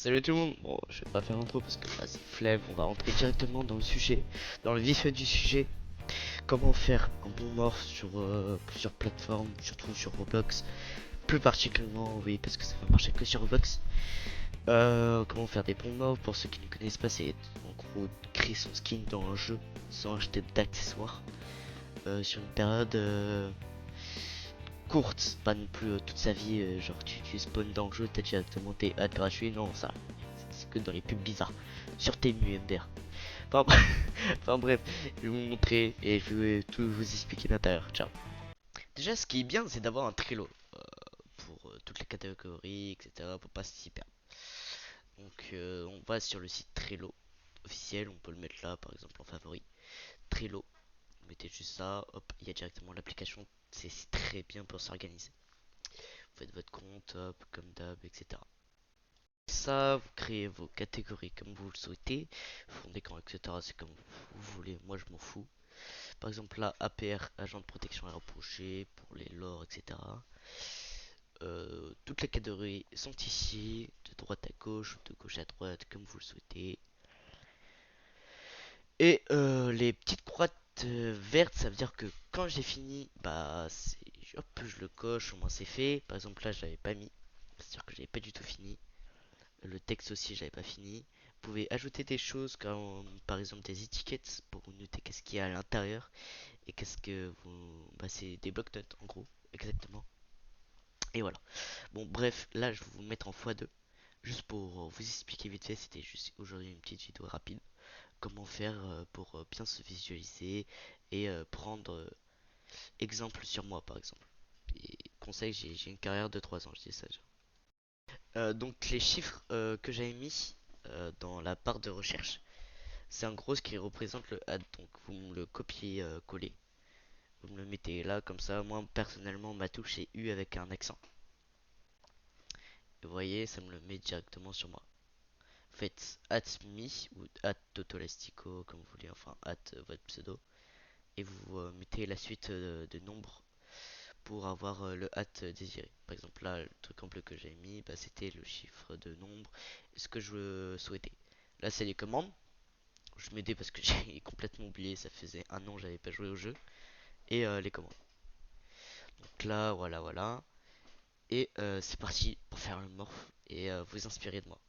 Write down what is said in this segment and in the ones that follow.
Salut tout le monde. Bon, je vais pas faire l'intro parce que là c'est flemme. On va rentrer directement dans le sujet, dans le vif du sujet. Comment faire un bon morph sur plusieurs plateformes, surtout sur Roblox. Plus particulièrement, oui, parce que ça va marcher que sur Roblox. Comment faire des bons morphs, pour ceux qui ne connaissent pas, c'est en gros créer son skin dans un jeu sans acheter d'accessoires. Sur une période courte, pas non plus toute sa vie, genre tu spawns dans le jeu, t'as directement tes ads gratuits, non ça, c'est que dans les pubs bizarres, sur tes MDR. Enfin, enfin bref, je vais vous montrer et je vais tout vous expliquer l'intérieur, ciao. Déjà ce qui est bien c'est d'avoir un Trello, pour toutes les catégories, etc, pour pas s'y perdre. Donc on va sur le site Trello officiel, on peut le mettre là par exemple en favori, Trello. Vous mettez juste ça, hop, il y a directement l'application, c'est très bien pour s'organiser. Vous faites votre compte, hop, comme d'hab, etc. Ça, vous créez vos catégories comme vous le souhaitez, fond d'écran, etc. C'est comme vous voulez, moi je m'en fous. Par exemple là, APR, agent de protection rapproché, pour les lores, etc. Toutes les catégories sont ici, de droite à gauche, de gauche à droite, comme vous le souhaitez. Et les petites croix vertes, ça veut dire que quand j'ai fini, bah hop, je le coche, au moins c'est fait. Par exemple là, je l'avais pas mis, c'est-à-dire que j'avais pas du tout fini. Le texte aussi, j'avais pas fini. Vous pouvez ajouter des choses comme par exemple des étiquettes pour noter qu'est-ce qu'il y a à l'intérieur et qu'est-ce que vous. Bah, c'est des blocs notes en gros, exactement. Et voilà. Bon, bref, là je vais vous mettre en x2 juste pour vous expliquer vite fait. C'était juste aujourd'hui une petite vidéo rapide. Comment faire pour bien se visualiser et prendre exemple sur moi par exemple. Et conseil, j'ai une carrière de 3 ans, je dis ça déjà. Donc les chiffres que j'avais mis dans la barre de recherche, c'est en gros ce qui représente le ad. Donc vous me le copiez-collez. Vous me le mettez là comme ça. Moi personnellement ma touche c'est U avec un accent. Et vous voyez, ça me le met directement sur moi. Faites @me ou @totolastico comme vous voulez, enfin votre pseudo. Et vous mettez la suite de nombres pour avoir le désiré. Par exemple là, le truc en bleu que j'ai mis, bah, c'était le chiffre de nombre, ce que je souhaitais. Là c'est les commandes. Je m'aidais parce que j'ai complètement oublié, ça faisait un an que j'avais pas joué au jeu. Et les commandes. Donc là, voilà, voilà. Et c'est parti pour faire le morph et vous inspirer de moi.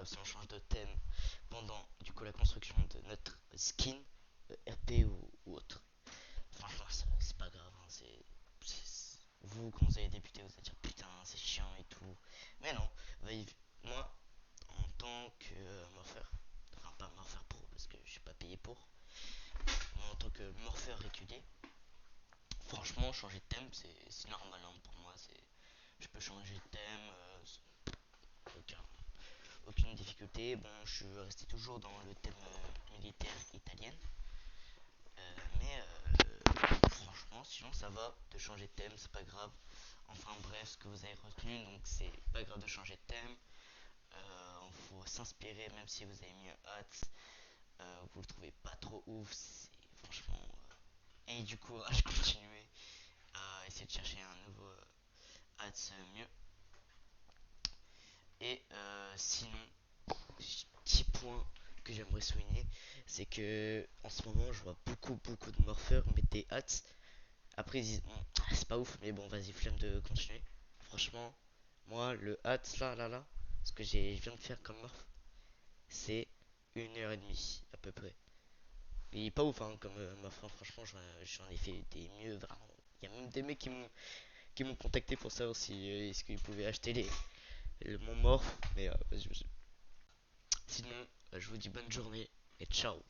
si on change de thème pendant du coup la construction de notre skin, RP ou autre. Franchement, c'est pas grave. Hein, vous, quand vous allez débuter, vous allez dire putain, c'est chiant et tout. Mais non, moi, en tant que morpheur, enfin pas morpheur pro parce que je suis pas payé pour, mais en tant que morpheur régulier, franchement, changer de thème, c'est normal hein, pour moi. Je peux changer de thème, aucun, aucune difficulté. Bon, je suis resté toujours dans le thème militaire italien. Mais franchement, sinon ça va de changer de thème, c'est pas grave. Enfin bref, ce que vous avez retenu, donc c'est pas grave de changer de thème. Il faut s'inspirer, même si vous avez mis un hâte, vous le trouvez pas trop ouf, c'est franchement. Et du courage, continuez à essayer de chercher un nouveau hâte mieux. Et sinon, petit point que j'aimerais souligner, c'est que en ce moment je vois beaucoup de morpheurs mettre des hats. Après ils disent c'est pas ouf, mais bon vas-y flemme de continuer. Franchement, moi le hat là, ce que je viens de faire comme morph, c'est 1 heure et demie à peu près. Il est pas ouf hein, comme morph, hein. Franchement j'en ai fait des mieux vraiment. Il y a même des mecs qui m'ont contacté pour savoir si est-ce qu'ils pouvaient acheter mon morph, mais vas-y. Sinon, je vous dis bonne journée et ciao.